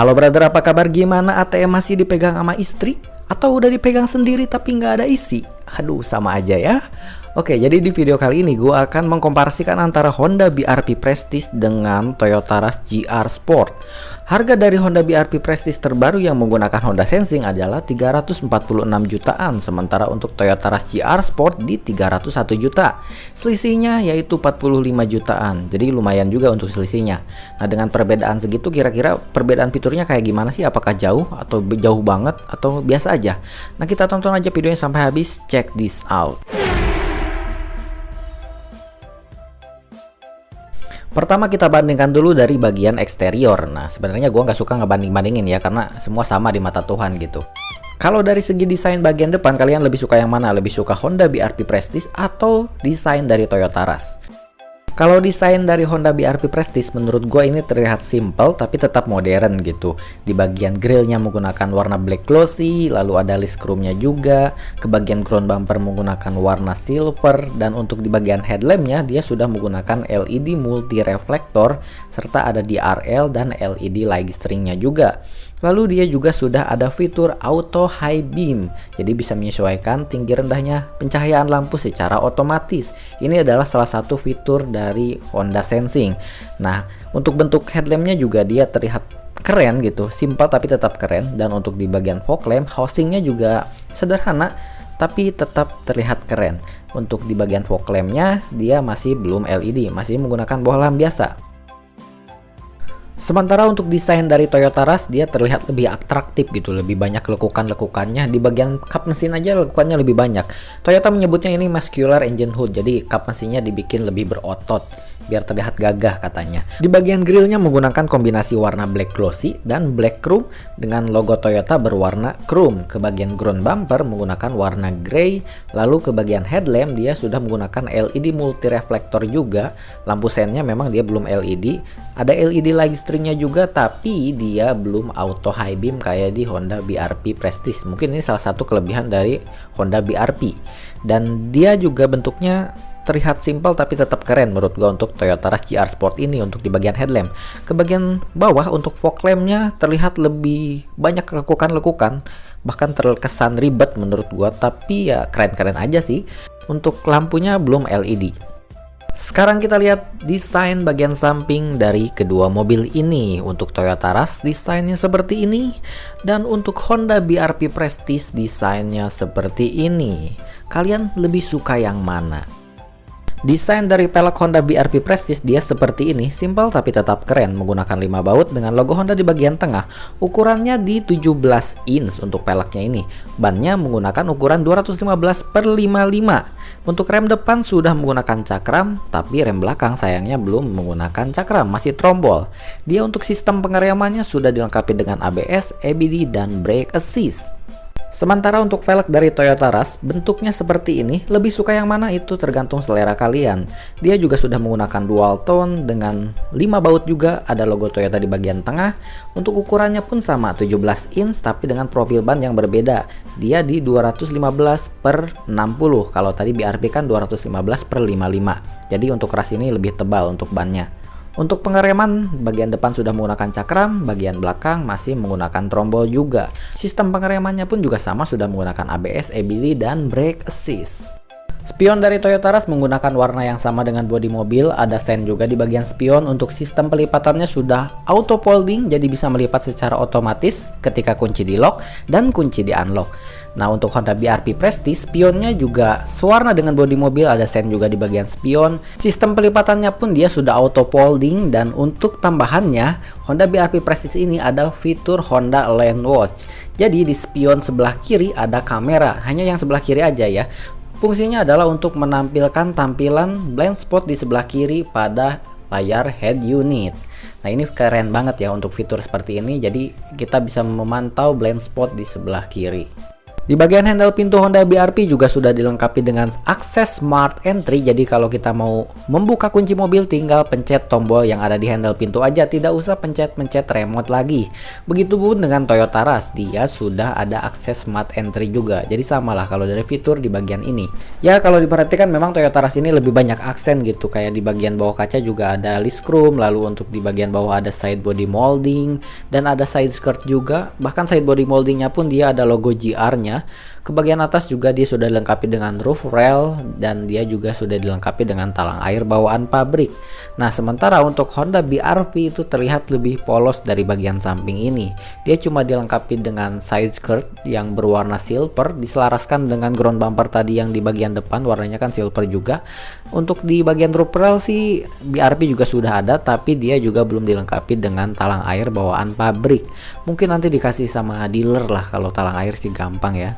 Halo brother, apa kabar? Gimana ATM masih dipegang sama istri? Atau udah dipegang sendiri tapi nggak ada isi? Aduh, sama aja ya. Oke, jadi di video kali ini gue akan mengkomparasikan antara Honda BRP Prestige dengan Toyota Rush GR Sport. Harga dari Honda BRP Prestige terbaru yang menggunakan Honda Sensing adalah 346 jutaan, sementara untuk Toyota Rush GR Sport di 301 juta. Selisihnya yaitu 45 jutaan, jadi lumayan juga untuk selisihnya. Nah, dengan perbedaan segitu kira-kira perbedaan fiturnya kayak gimana sih? Apakah jauh atau jauh banget atau biasa aja? Nah, kita tonton aja videonya sampai habis. Check this out. Pertama kita bandingkan dulu dari bagian eksterior. Nah, sebenarnya gue nggak suka ngebanding-bandingin ya, karena semua sama di mata Tuhan gitu. Kalau dari segi desain bagian depan, kalian lebih suka yang mana? Lebih suka Honda BRP Prestige atau desain dari Toyota Rush? Kalau desain dari Honda BRP Prestige menurut gue ini terlihat simple tapi tetap modern gitu. Di bagian grillnya menggunakan warna black glossy, lalu ada list chrome-nya juga. Ke bagian crown bumper menggunakan warna silver, dan untuk di bagian headlampnya dia sudah menggunakan LED multi reflektor serta ada DRL dan LED light stringnya juga. Lalu dia juga sudah ada fitur auto high beam, jadi bisa menyesuaikan tinggi rendahnya pencahayaan lampu secara otomatis. Ini adalah salah satu fitur dari Honda Sensing. Nah, untuk bentuk headlampnya juga dia terlihat keren gitu, simpel tapi tetap keren. Dan untuk di bagian fog lamp, housingnya juga sederhana tapi tetap terlihat keren. Untuk di bagian fog lampnya dia masih belum LED, masih menggunakan bohlam biasa. Sementara untuk desain dari Toyota Rush dia terlihat lebih atraktif gitu, lebih banyak lekukan-lekukannya. Di bagian kap mesin aja lekukannya lebih banyak. Toyota menyebutnya ini muscular engine hood, jadi kap mesinnya dibikin lebih berotot biar terlihat gagah katanya. Di bagian grillnya menggunakan kombinasi warna black glossy dan black chrome dengan logo Toyota berwarna chrome. Ke bagian ground bumper menggunakan warna grey. Lalu ke bagian headlamp dia sudah menggunakan LED multi reflektor juga. Lampu sennya memang dia belum LED. Ada LED light stringnya juga, tapi dia belum auto high beam kayak di Honda BRP Prestige. Mungkin ini salah satu kelebihan dari Honda BRP. Dan dia juga bentuknya terlihat simpel tapi tetap keren menurut gua untuk Toyota Rush GR Sport ini. Untuk di bagian headlamp, ke bagian bawah untuk fog lampnya terlihat lebih banyak lekukan-lekukan, bahkan terkesan ribet menurut gua, tapi ya keren-keren aja sih. Untuk lampunya belum LED. Sekarang kita lihat desain bagian samping dari kedua mobil ini. Untuk Toyota Rush desainnya seperti ini, dan untuk Honda BRP Prestige desainnya seperti ini. Kalian lebih suka yang mana? Desain dari pelek Honda BRP Prestige dia seperti ini, simpel tapi tetap keren, menggunakan 5 baut dengan logo Honda di bagian tengah. Ukurannya di 17 inch untuk peleknya ini. Bannya menggunakan ukuran 215/55. Untuk rem depan sudah menggunakan cakram, tapi rem belakang sayangnya belum menggunakan cakram, masih trombol. Dia untuk sistem pengeremannya sudah dilengkapi dengan ABS, EBD, dan brake assist. Sementara untuk velg dari Toyota Rush bentuknya seperti ini. Lebih suka yang mana itu tergantung selera kalian. Dia juga sudah menggunakan dual tone dengan 5 baut juga, ada logo Toyota di bagian tengah. Untuk ukurannya pun sama 17 inch tapi dengan profil ban yang berbeda. Dia di 215/60. Kalau tadi BRP kan 215/55. Jadi untuk Rush ini lebih tebal untuk bannya. Untuk pengereman, bagian depan sudah menggunakan cakram, bagian belakang masih menggunakan trombol juga. Sistem pengeremannya pun juga sama, sudah menggunakan ABS, EBD, dan brake assist. Spion dari Toyota Rush menggunakan warna yang sama dengan bodi mobil, ada sen juga di bagian spion. Untuk sistem pelipatannya sudah auto folding, jadi bisa melipat secara otomatis ketika kunci di lock dan kunci di unlock. Nah, untuk Honda BRP Prestige spionnya juga sewarna dengan bodi mobil, ada sen juga di bagian spion. Sistem pelipatannya pun dia sudah auto folding, dan untuk tambahannya Honda BRP Prestige ini ada fitur Honda Lane Watch. Jadi di spion sebelah kiri ada kamera, hanya yang sebelah kiri aja ya. Fungsinya adalah untuk menampilkan tampilan blind spot di sebelah kiri pada layar head unit. Nah, ini keren banget ya untuk fitur seperti ini, jadi kita bisa memantau blind spot di sebelah kiri. Di bagian handle pintu Honda BRP juga sudah dilengkapi dengan akses Smart Entry. Jadi kalau kita mau membuka kunci mobil tinggal pencet tombol yang ada di handle pintu aja, tidak usah pencet-pencet remote lagi. Begitupun dengan Toyota Rush, dia sudah ada akses Smart Entry juga. Jadi samalah kalau dari fitur di bagian ini. Ya kalau diperhatikan memang Toyota Rush ini lebih banyak aksen gitu. Kayak di bagian bawah kaca juga ada list chrome, lalu untuk di bagian bawah ada side body molding dan ada side skirt juga. Bahkan side body moldingnya pun dia ada logo GR-nya. Ke bagian atas juga dia sudah dilengkapi dengan roof rail dan dia juga sudah dilengkapi dengan talang air bawaan pabrik. Nah, sementara untuk Honda BRV itu terlihat lebih polos dari bagian samping ini. Dia cuma dilengkapi dengan side skirt yang berwarna silver, diselaraskan dengan ground bumper tadi yang di bagian depan warnanya kan silver juga. Untuk di bagian roof rail sih BRV juga sudah ada, tapi dia juga belum dilengkapi dengan talang air bawaan pabrik. Mungkin nanti dikasih sama dealer lah, kalau talang air sih gampang ya.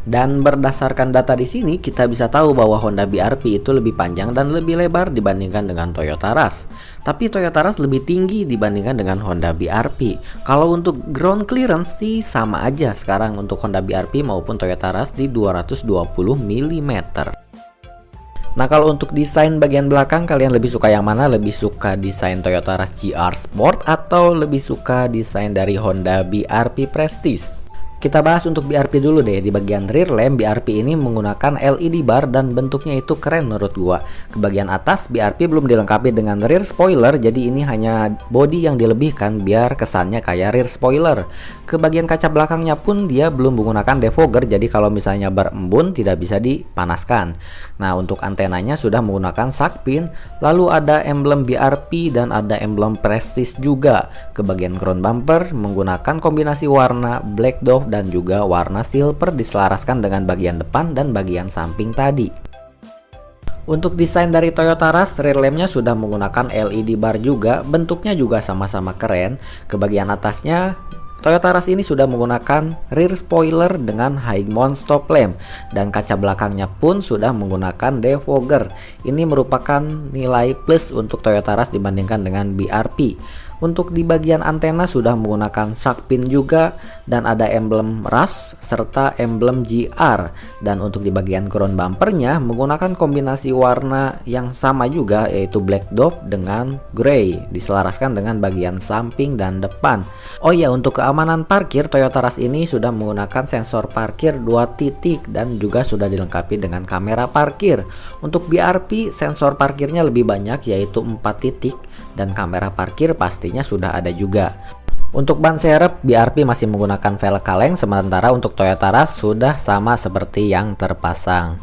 Dan berdasarkan data di sini kita bisa tahu bahwa Honda BRV itu lebih panjang dan lebih lebar dibandingkan dengan Toyota Rush. Tapi Toyota Rush lebih tinggi dibandingkan dengan Honda BRV. Kalau untuk ground clearance sih sama aja sekarang untuk Honda BRV maupun Toyota Rush di 220 mm. Nah kalau untuk desain bagian belakang kalian lebih suka yang mana? Lebih suka desain Toyota Rush GR Sport atau lebih suka desain dari Honda BRV Prestige? Kita bahas untuk BRP dulu deh. Di bagian rear lamp BRP ini menggunakan LED bar dan bentuknya itu keren menurut gua. Ke bagian atas BRP belum dilengkapi dengan rear spoiler, jadi ini hanya body yang dilebihkan biar kesannya kayak rear spoiler. Ke bagian kaca belakangnya pun dia belum menggunakan defogger, jadi kalau misalnya berembun tidak bisa dipanaskan. Nah untuk antenanya sudah menggunakan shark fin, lalu ada emblem BRP dan ada emblem Prestige juga. Ke bagian crown bumper menggunakan kombinasi warna black dove dan juga warna silver diselaraskan dengan bagian depan dan bagian samping tadi. Untuk desain dari Toyota Rush, rear lampnya sudah menggunakan LED bar juga, bentuknya juga sama-sama keren. Ke bagian atasnya Toyota Rush ini sudah menggunakan rear spoiler dengan high mount stop lamp dan kaca belakangnya pun sudah menggunakan defogger. Ini merupakan nilai plus untuk Toyota Rush dibandingkan dengan BRP. Untuk di bagian antena sudah menggunakan shark fin juga dan ada emblem Rush serta emblem GR. Dan untuk di bagian crown bumpernya menggunakan kombinasi warna yang sama juga, yaitu black dove dengan grey, diselaraskan dengan bagian samping dan depan. Oh ya, untuk keamanan parkir Toyota Rush ini sudah menggunakan sensor parkir 2 titik dan juga sudah dilengkapi dengan kamera parkir. Untuk BRP sensor parkirnya lebih banyak, yaitu 4 titik, dan kamera parkir pastinya sudah ada juga. Untuk ban serep BRP masih menggunakan velg kaleng, sementara untuk Toyota Rush sudah sama seperti yang terpasang.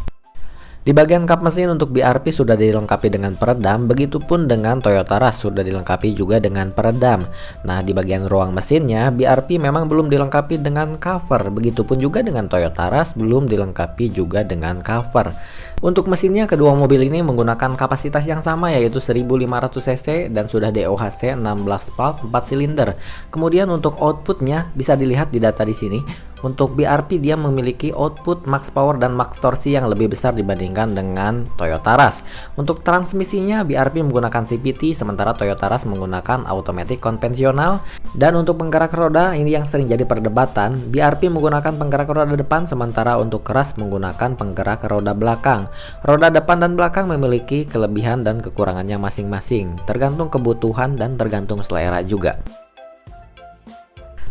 Di bagian kap mesin untuk BRP sudah dilengkapi dengan peredam, begitupun dengan Toyota Rush sudah dilengkapi juga dengan peredam. Nah di bagian ruang mesinnya BRP memang belum dilengkapi dengan cover, begitupun juga dengan Toyota Rush belum dilengkapi juga dengan cover. Untuk mesinnya kedua mobil ini menggunakan kapasitas yang sama, yaitu 1500 cc dan sudah DOHC 16 valve 4 silinder. Kemudian untuk outputnya bisa dilihat di data di sini. Untuk BRP dia memiliki output max power dan max torsi yang lebih besar dibandingkan dengan Toyota Rush. Untuk transmisinya BRP menggunakan CVT, sementara Toyota Rush menggunakan automatic konvensional. Dan untuk penggerak roda ini yang sering jadi perdebatan, BRP menggunakan penggerak roda depan, sementara untuk Rush menggunakan penggerak roda belakang. Roda depan dan belakang memiliki kelebihan dan kekurangannya masing-masing, tergantung kebutuhan dan tergantung selera juga.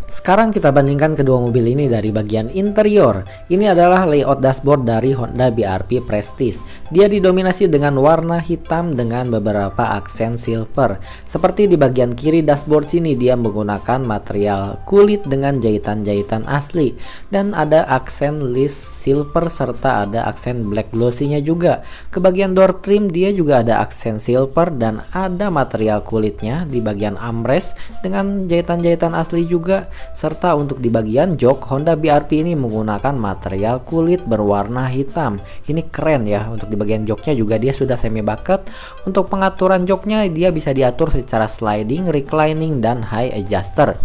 Sekarang kita bandingkan kedua mobil ini dari bagian interior. Ini adalah layout dashboard dari Honda BRP Prestige. Dia didominasi dengan warna hitam dengan beberapa aksen silver. Seperti di bagian kiri dashboard sini dia menggunakan material kulit dengan jahitan-jahitan asli. Dan ada aksen list silver serta ada aksen black glossy-nya juga. Ke bagian door trim dia juga ada aksen silver dan ada material kulitnya di bagian armrest dengan jahitan-jahitan asli juga. Serta untuk di bagian jok Honda BRP ini menggunakan material kulit berwarna hitam. Ini keren ya. Untuk di bagian joknya juga dia sudah semi bucket. Untuk pengaturan joknya dia bisa diatur secara sliding, reclining, dan high adjuster.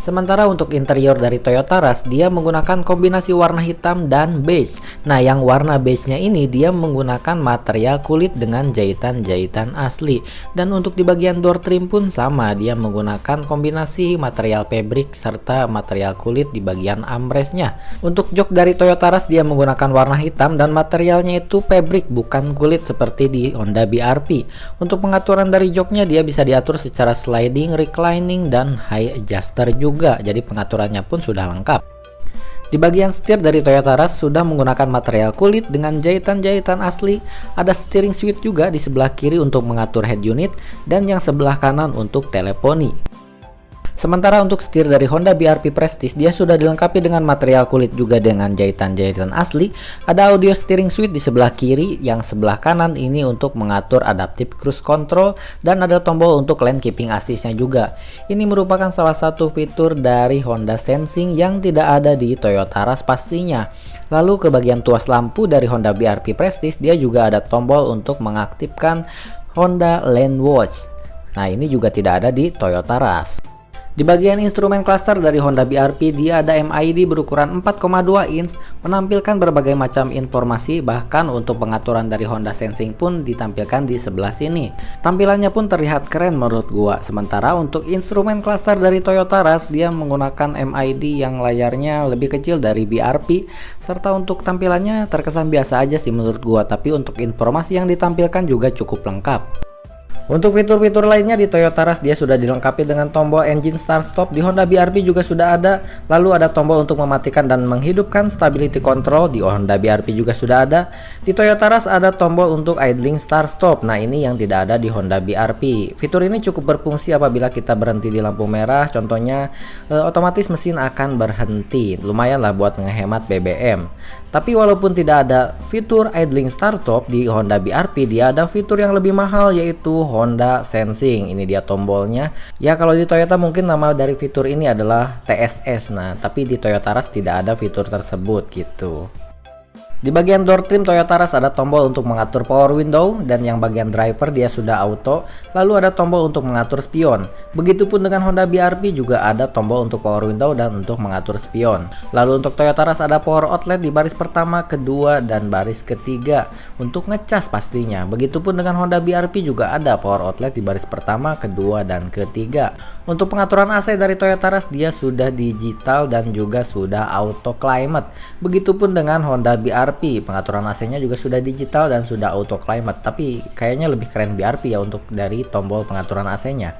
Sementara untuk interior dari Toyota Rush, dia menggunakan kombinasi warna hitam dan beige. Nah, yang warna beige-nya ini dia menggunakan material kulit dengan jahitan-jahitan asli. Dan untuk di bagian door trim pun sama, dia menggunakan kombinasi material fabric serta material kulit di bagian armrest-nya. Untuk jok dari Toyota Rush, dia menggunakan warna hitam dan materialnya itu fabric bukan kulit seperti di Honda BRP. Untuk pengaturan dari joknya, dia bisa diatur secara sliding, reclining, dan high adjuster juga. Jadi pengaturannya pun sudah lengkap. Di bagian setir dari Toyota Rush sudah menggunakan material kulit dengan jahitan-jahitan asli. Ada steering switch juga di sebelah kiri untuk mengatur head unit dan yang sebelah kanan untuk teleponi. Sementara untuk setir dari Honda BRP Prestige, dia sudah dilengkapi dengan material kulit juga dengan jahitan-jahitan asli. Ada audio steering switch di sebelah kiri, yang sebelah kanan ini untuk mengatur adaptive cruise control, dan ada tombol untuk lane keeping assist-nya juga. Ini merupakan salah satu fitur dari Honda Sensing yang tidak ada di Toyota Rush pastinya. Lalu ke bagian tuas lampu dari Honda BRP Prestige, dia juga ada tombol untuk mengaktifkan Honda Lane Watch. Nah, ini juga tidak ada di Toyota Rush. Di bagian instrumen cluster dari Honda BRP, dia ada MID berukuran 4,2 inch, menampilkan berbagai macam informasi, bahkan untuk pengaturan dari Honda Sensing pun ditampilkan di sebelah sini. Tampilannya pun terlihat keren menurut gua. Sementara untuk instrumen cluster dari Toyota Rush, dia menggunakan MID yang layarnya lebih kecil dari BRP, serta untuk tampilannya terkesan biasa aja sih menurut gua, tapi untuk informasi yang ditampilkan juga cukup lengkap. Untuk fitur-fitur lainnya di Toyota Rush, dia sudah dilengkapi dengan tombol engine start stop. Di Honda BRP juga sudah ada. Lalu ada tombol untuk mematikan dan menghidupkan stability control. Di Honda BRP juga sudah ada. Di Toyota Rush ada tombol untuk idling start stop. Nah, ini yang tidak ada di Honda BRP. Fitur ini cukup berfungsi apabila kita berhenti di lampu merah. Contohnya otomatis mesin akan berhenti. Lumayan lah buat ngehemat BBM. Tapi walaupun tidak ada fitur idling start stop di Honda BRP, dia ada fitur yang lebih mahal, yaitu Honda Sensing. Ini dia tombolnya. Ya, kalau di Toyota mungkin nama dari fitur ini adalah TSS. Nah, tapi di Toyota Rush tidak ada fitur tersebut gitu. Di bagian door trim Toyota Rush ada tombol untuk mengatur power window, dan yang bagian driver dia sudah auto. Lalu ada tombol untuk mengatur spion. Begitupun dengan Honda BRP juga ada tombol untuk power window dan untuk mengatur spion. Lalu untuk Toyota Rush ada power outlet di baris pertama, kedua, dan baris ketiga untuk ngecas pastinya. Begitupun dengan Honda BRP juga ada power outlet di baris pertama, kedua, dan ketiga. Untuk pengaturan AC dari Toyota Rush dia sudah digital dan juga sudah auto climate. Begitupun dengan Honda BRP. Pengaturan AC-nya juga sudah digital dan sudah auto climate, tapi kayaknya lebih keren BRP ya untuk dari tombol pengaturan AC-nya.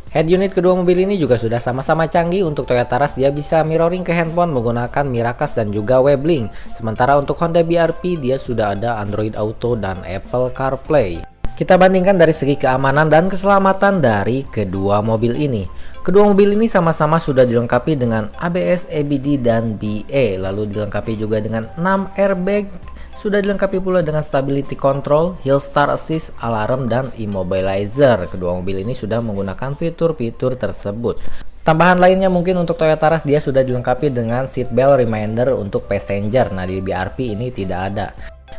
Head unit kedua mobil ini juga sudah sama-sama canggih. Untuk Toyota Rush dia bisa mirroring ke handphone menggunakan Miracast dan juga WebLink. Sementara untuk Honda BRP dia sudah ada Android Auto dan Apple CarPlay. Kita bandingkan dari segi keamanan dan keselamatan dari kedua mobil ini. Kedua mobil ini sama-sama sudah dilengkapi dengan ABS, EBD, dan BA. Lalu dilengkapi juga dengan 6 airbag. Sudah dilengkapi pula dengan stability control, hill start assist, alarm, dan immobilizer. Kedua mobil ini sudah menggunakan fitur-fitur tersebut. Tambahan lainnya mungkin untuk Toyota Rush dia sudah dilengkapi dengan seat belt reminder untuk passenger. Nah, di BRP ini tidak ada.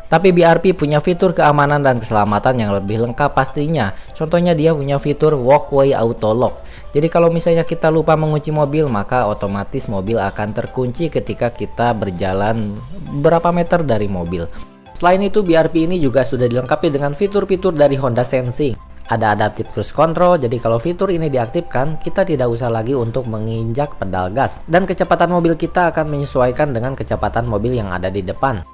Tapi BRP punya fitur keamanan dan keselamatan yang lebih lengkap pastinya. Contohnya dia punya fitur walkway auto lock. Jadi kalau misalnya kita lupa mengunci mobil, maka otomatis mobil akan terkunci ketika kita berjalan beberapa meter dari mobil. Selain itu, BRP ini juga sudah dilengkapi dengan fitur-fitur dari Honda Sensing. Ada adaptive cruise control, jadi kalau fitur ini diaktifkan, kita tidak usah lagi untuk menginjak pedal gas. Dan kecepatan mobil kita akan menyesuaikan dengan kecepatan mobil yang ada di depan.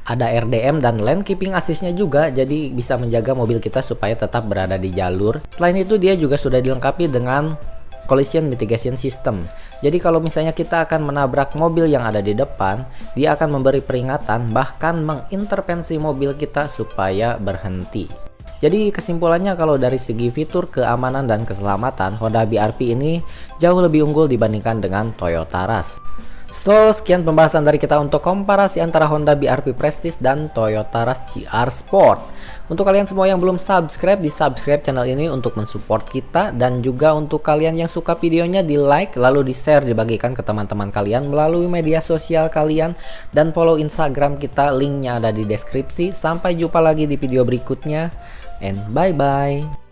Ada RDM dan lane keeping assist-nya juga, jadi bisa menjaga mobil kita supaya tetap berada di jalur. Selain itu dia juga sudah dilengkapi dengan collision mitigation system. Jadi kalau misalnya kita akan menabrak mobil yang ada di depan, dia akan memberi peringatan, bahkan mengintervensi mobil kita supaya berhenti. Jadi kesimpulannya kalau dari segi fitur keamanan dan keselamatan, Honda BRP ini jauh lebih unggul dibandingkan dengan Toyota Rush. So, sekian pembahasan dari kita untuk komparasi antara Honda BRP Prestige dan Toyota Rush GR Sport. Untuk kalian semua yang belum subscribe, di subscribe channel ini untuk mensupport kita. Dan juga untuk kalian yang suka videonya, di like, lalu di share, dibagikan ke teman-teman kalian melalui media sosial kalian. Dan follow Instagram kita, linknya ada di deskripsi. Sampai jumpa lagi di video berikutnya. And bye-bye.